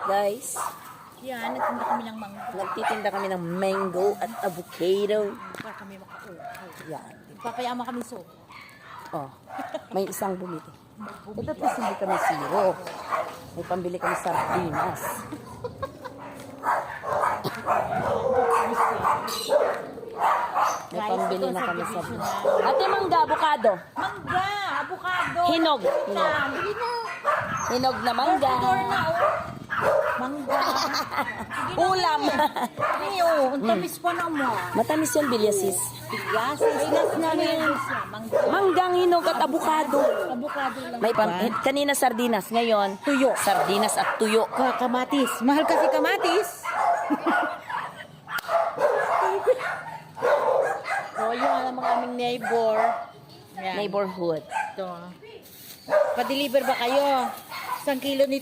Guys, Yan, nagtinda kami ng mangga. nagtitinda kami ng mango at avocado. Para kami makaupo. Yan. Papayama kami so. Oh, may isang bumili. Ito tapos hindi kami zero. May pambili kami sardinas. May Guys, pambili ito na sa kami sa division Ate, mangga, avocado. Mangga! Avocado! Hinog. Hinog. Bili na! Hinog na mangga. Door na, oh. Mangga. Ulam. Ay, oh. Ang tamis pa naman. Matamis yan, bilyasis. Yes, inas namin. Mangga. Manggang hinog at avocado. Avocado lang. May kanina sardinas, ngayon tuyo. Sardinas at tuyo. Kamatis. Mahal kasi kamatis. So, yun ang mga aming neighbor. Yan. Neighborhood. Ito. Pa-deliver ba kayo? 1 kilo nito.